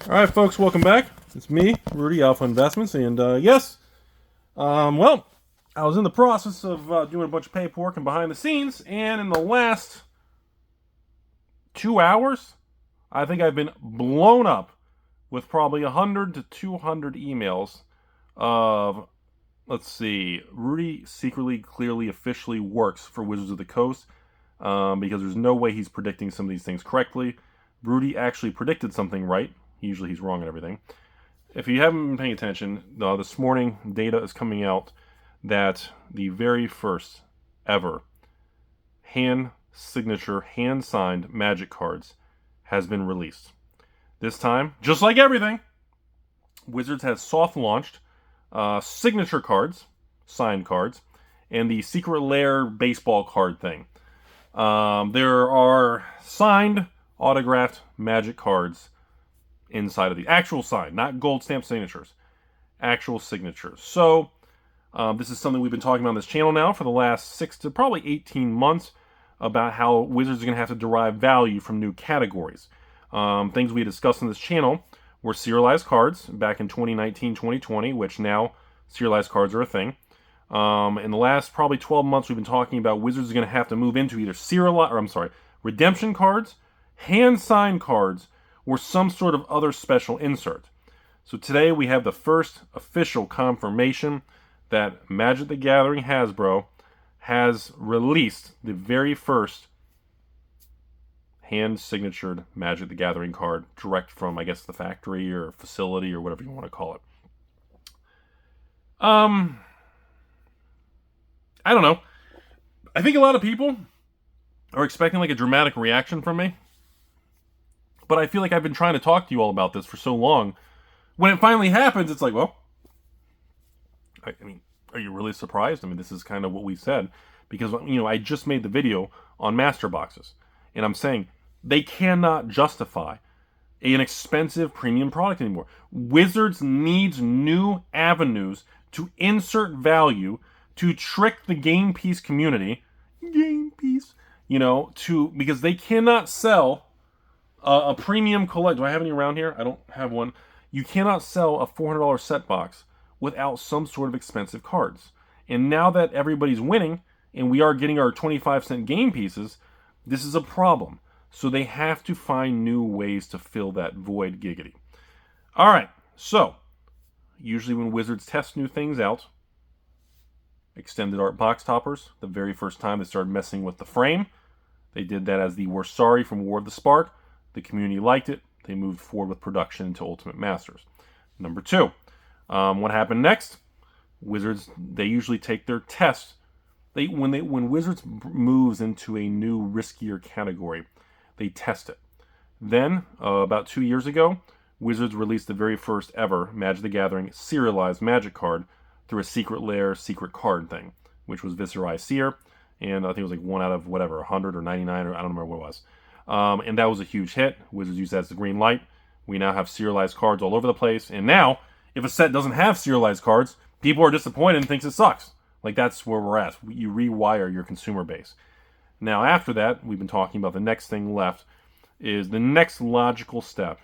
All right, folks, welcome back. It's me, Rudy, Alpha Investments, and yes, well, I was in the process of doing a bunch of paperwork and behind the scenes, and in the last 2 hours, I think I've been blown up with probably 100 to 200 emails of, let's see, Rudy secretly, clearly, officially works for Wizards of the Coast because there's no way he's predicting some of these things correctly. Rudy actually predicted something right. Usually he's wrong on everything. If you haven't been paying attention, this morning data is coming out that the very first ever hand-signed Magic cards has been released. This time, just like everything, Wizards has soft-launched signature cards, signed cards, and the Secret Lair baseball card thing. There are signed, autographed Magic cards inside of the actual sign, not gold stamp signatures, actual signatures. So this is something we've been talking about on this channel now for the last 6 to probably 18 months about how Wizards are going to have to derive value from new categories. Things we discussed on this channel were serialized cards back in 2019, 2020, which now serialized cards are a thing. In the last probably 12 months, we've been talking about Wizards are going to have to move into either redemption cards, hand-signed cards, or some sort of other special insert. So today we have the first official confirmation that Magic the Gathering Hasbro has released the very first hand-signatured Magic the Gathering card direct from, I guess, the factory or facility or whatever you want to call it. I don't know. I think a lot of people are expecting like a dramatic reaction from me. But I feel like I've been trying to talk to you all about this for so long. When it finally happens, it's like, well, I mean, are you really surprised? I mean, this is kind of what we said. Because, I just made the video on master boxes. And I'm saying they cannot justify an expensive premium product anymore. Wizards needs new avenues to insert value to trick the game piece community. Because they cannot sell a premium collect. Do I have any around here? I don't have one. You cannot sell a $400 set box without some sort of expensive cards. And now that everybody's winning, and we are getting our 25-cent game pieces, this is a problem. So they have to find new ways to fill that void giggity. All right, so usually when Wizards test new things out, extended art box toppers, the very first time they started messing with the frame, they did that as the We're Sorry from War of the Spark. The community liked it. They moved forward with production into Ultimate Masters. Number 2, what happened next? Wizards, they usually take their tests. When Wizards moves into a new riskier category, they test it. Then, about 2 years ago, Wizards released the very first ever Magic the Gathering serialized Magic card through a Secret Lair secret card thing, which was Viserai Seer, and I think it was like 1 out of 100 or 99, or I don't remember what it was. And that was a huge hit. Wizards used that as the green light. We now have serialized cards all over the place. And now, if a set doesn't have serialized cards, people are disappointed and thinks it sucks. Like, that's where we're at. You rewire your consumer base. Now, after that, we've been talking about the next thing left is the next logical step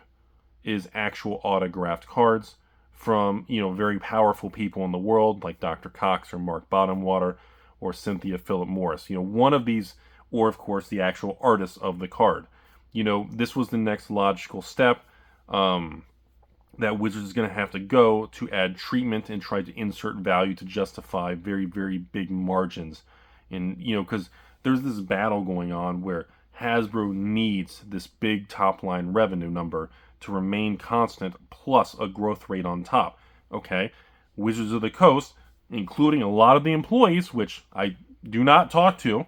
is actual autographed cards from, very powerful people in the world, like Dr. Cox or Mark Bottomwater or Cynthia Philip Morris. One of these, or of course the actual artist of the card. This was the next logical step that Wizards is going to have to go to add treatment and try to insert value to justify very, very big margins. And, because there's this battle going on where Hasbro needs this big top line revenue number to remain constant plus a growth rate on top. Okay, Wizards of the Coast, including a lot of the employees, which I do not talk to.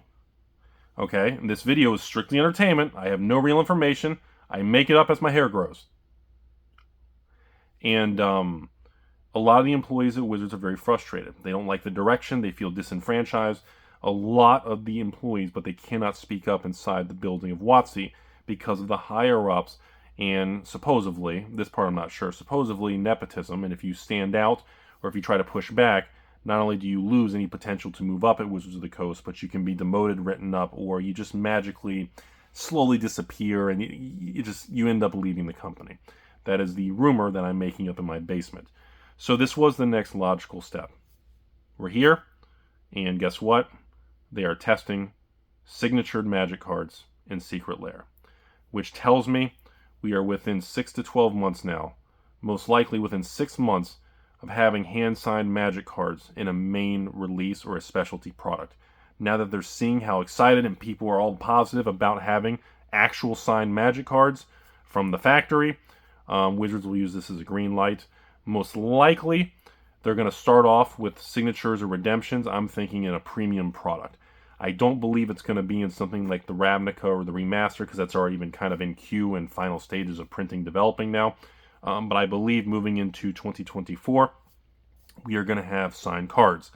Okay, and this video is strictly entertainment. I have no real information. I make it up as my hair grows. And a lot of the employees at Wizards are very frustrated. They don't like the direction. They feel disenfranchised. A lot of the employees, but they cannot speak up inside the building of WotC because of the higher-ups and supposedly, this part I'm not sure, supposedly nepotism. And if you stand out or if you try to push back, not only do you lose any potential to move up at Wizards of the Coast, but you can be demoted, written up, or you just magically slowly disappear and you end up leaving the company. That is the rumor that I'm making up in my basement. So this was the next logical step. We're here, and guess what? They are testing signatured magic cards in Secret Lair, which tells me we are within 6 to 12 months now, most likely within 6 months of having hand-signed magic cards in a main release or a specialty product. Now that they're seeing how excited and people are all positive about having actual signed magic cards from the factory, Wizards will use this as a green light. Most likely, they're going to start off with signatures or redemptions. I'm thinking in a premium product. I don't believe it's going to be in something like the Ravnica or the remaster, because that's already been kind of in queue and final stages of printing, developing now. But I believe moving into 2024, we are going to have signed cards.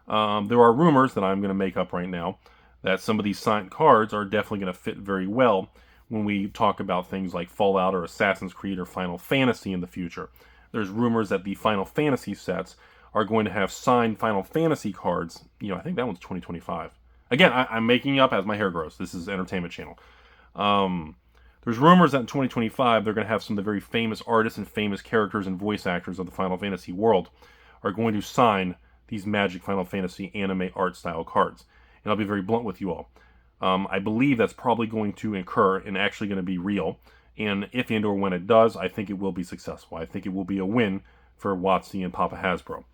There are rumors that I'm going to make up right now that some of these signed cards are definitely going to fit very well when we talk about things like Fallout or Assassin's Creed or Final Fantasy in the future. There's rumors that the Final Fantasy sets are going to have signed Final Fantasy cards. I think that one's 2025. Again, I'm making up as my hair grows. This is Entertainment Channel. There's rumors that in 2025 they're going to have some of the very famous artists and famous characters and voice actors of the Final Fantasy world are going to sign these Magic Final Fantasy anime art style cards. And I'll be very blunt with you all. I believe that's probably going to occur and actually going to be real. And if and or when it does, I think it will be successful. I think it will be a win for WotC and Papa Hasbro.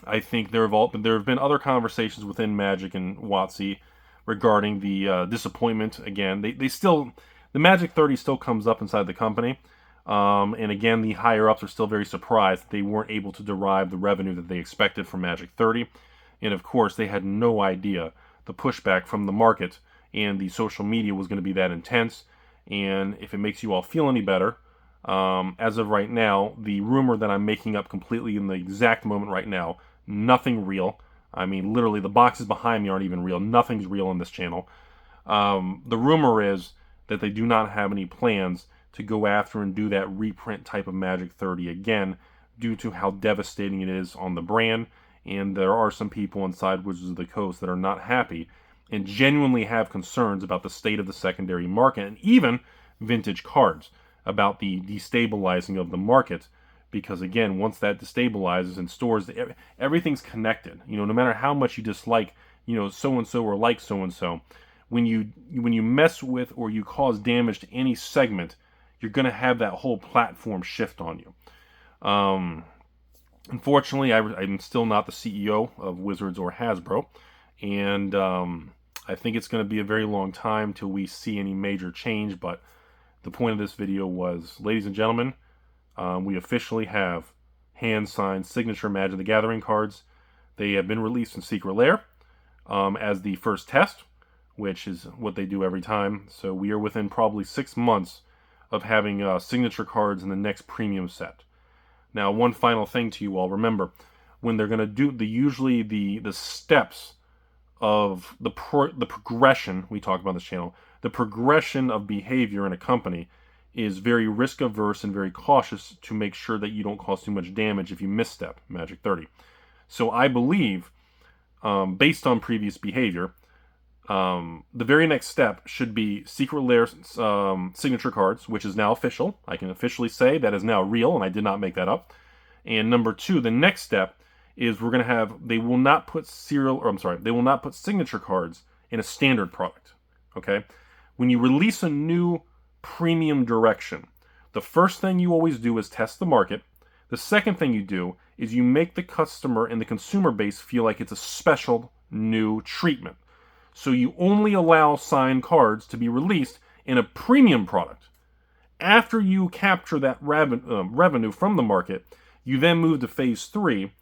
I think there have been other conversations within Magic and WotC regarding the disappointment. Again, the Magic 30 still comes up inside the company. And again, the higher-ups are still very surprised that they weren't able to derive the revenue that they expected from Magic 30. And of course, they had no idea the pushback from the market and the social media was going to be that intense. And if it makes you all feel any better, as of right now, the rumor that I'm making up completely in the exact moment right now, nothing real. I mean, literally, the boxes behind me aren't even real. Nothing's real on this channel. The rumor is that they do not have any plans to go after and do that reprint type of Magic 30 again, due to how devastating it is on the brand. And there are some people inside Wizards of the Coast that are not happy and genuinely have concerns about the state of the secondary market and even vintage cards, about the destabilizing of the market. Because again, once that destabilizes in stores, everything's connected. No matter how much you dislike, so-and-so or like so-and-so, when you mess with or you cause damage to any segment, you're going to have that whole platform shift on you. Unfortunately, I'm still not the CEO of Wizards or Hasbro, and I think it's going to be a very long time till we see any major change, but the point of this video was, ladies and gentlemen, we officially have hand-signed signature Magic the Gathering cards. They have been released in Secret Lair as the first test, which is what they do every time. So we are within probably 6 months of having signature cards in the next premium set. Now, one final thing to you all. Remember, when they're going to do usually the steps of the progression, we talk about on this channel, the progression of behavior in a company is very risk averse and very cautious to make sure that you don't cause too much damage if you misstep Magic 30. So I believe, based on previous behavior, the very next step should be Secret Lair signature cards, which is now official. I can officially say that is now real, and I did not make that up. And number 2, the next step is we're going to have, they will not put signature cards in a standard product. Okay? When you release a new premium direction, the first thing you always do is test the market. The second thing you do is you make the customer and the consumer base feel like it's a special new treatment. So you only allow signed cards to be released in a premium product. After you capture that revenue from the market, you then move to phase 3,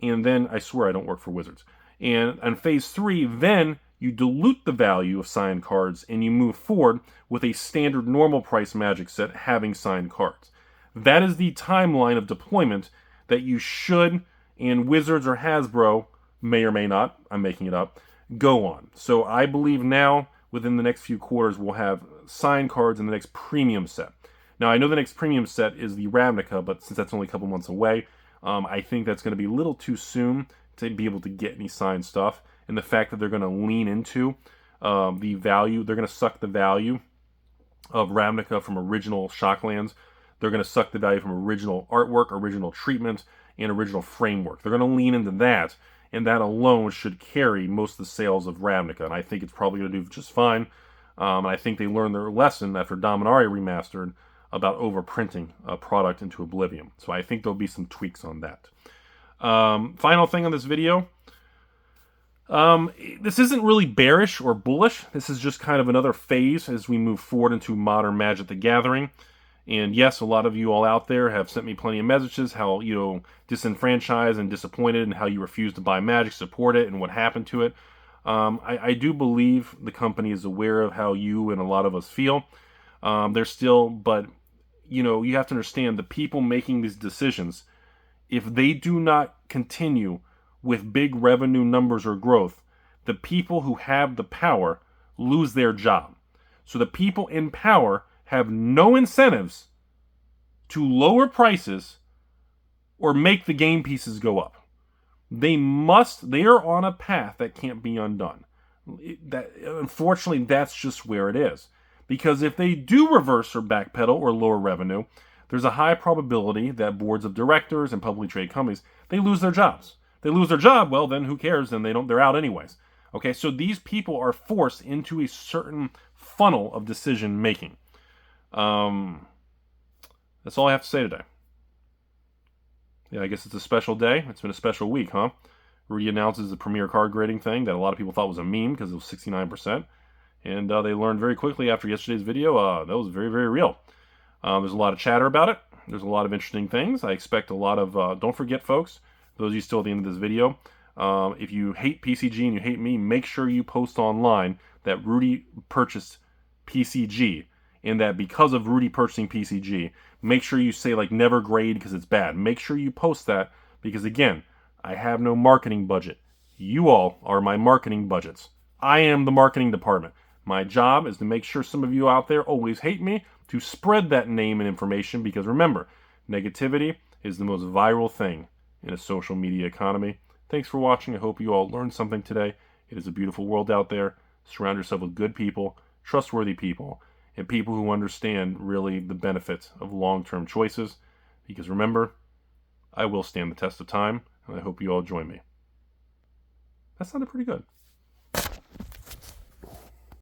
and then, I swear I don't work for Wizards. And on phase 3, then you dilute the value of signed cards and you move forward with a standard normal price Magic set having signed cards. That is the timeline of deployment that you should, and Wizards or Hasbro may or may not, I'm making it up, go on. So I believe now, within the next few quarters, we'll have signed cards in the next premium set. Now, I know the next premium set is the Ravnica, but since that's only a couple months away, I think that's going to be a little too soon to be able to get any signed stuff. And the fact that they're going to lean into the value, they're going to suck the value of Ravnica from original Shocklands. They're going to suck the value from original artwork, original treatment, and original framework. They're going to lean into that, and that alone should carry most of the sales of Ravnica. And I think it's probably going to do just fine. And I think they learned their lesson after Dominaria Remastered about overprinting a product into oblivion. So I think there'll be some tweaks on that. Final thing on this video. This isn't really bearish or bullish. This is just kind of another phase as we move forward into modern Magic the Gathering. And yes, a lot of you all out there have sent me plenty of messages how, disenfranchised and disappointed and how you refuse to buy Magic, support it, and what happened to it. I do believe the company is aware of how you and a lot of us feel. They're still, but, you have to understand the people making these decisions, if they do not continue with big revenue numbers or growth, the people who have the power lose their job. So the people in power have no incentives to lower prices or make the game pieces go up. They are on a path that can't be undone. Unfortunately, that's just where it is. Because if they do reverse or backpedal or lower revenue, there's a high probability that boards of directors and publicly traded companies, they lose their jobs. They lose their job, well then who cares? Then they're out anyways. Okay, so these people are forced into a certain funnel of decision making. That's all I have to say today. Yeah, I guess it's a special day. It's been a special week, huh? Rudy announces the premier card grading thing that a lot of people thought was a meme because it was 69%. And they learned very quickly after yesterday's video that was very, very real. There's a lot of chatter about it. There's a lot of interesting things. I expect a lot of... don't forget, folks, those of you still at the end of this video, if you hate PCG and you hate me, make sure you post online that Rudy purchased PCG, and that because of Rudy purchasing PCG, make sure you say, never grade because it's bad. Make sure you post that because, again, I have no marketing budget. You all are my marketing budgets. I am the marketing department. My job is to make sure some of you out there always hate me, to spread that name and information, because remember, negativity is the most viral thing in a social media economy. Thanks for watching. I hope you all learned something today. It is a beautiful world out there. Surround yourself with good people, trustworthy people, and people who understand really the benefits of long-term choices. Because remember, I will stand the test of time, and I hope you all join me. That sounded pretty good.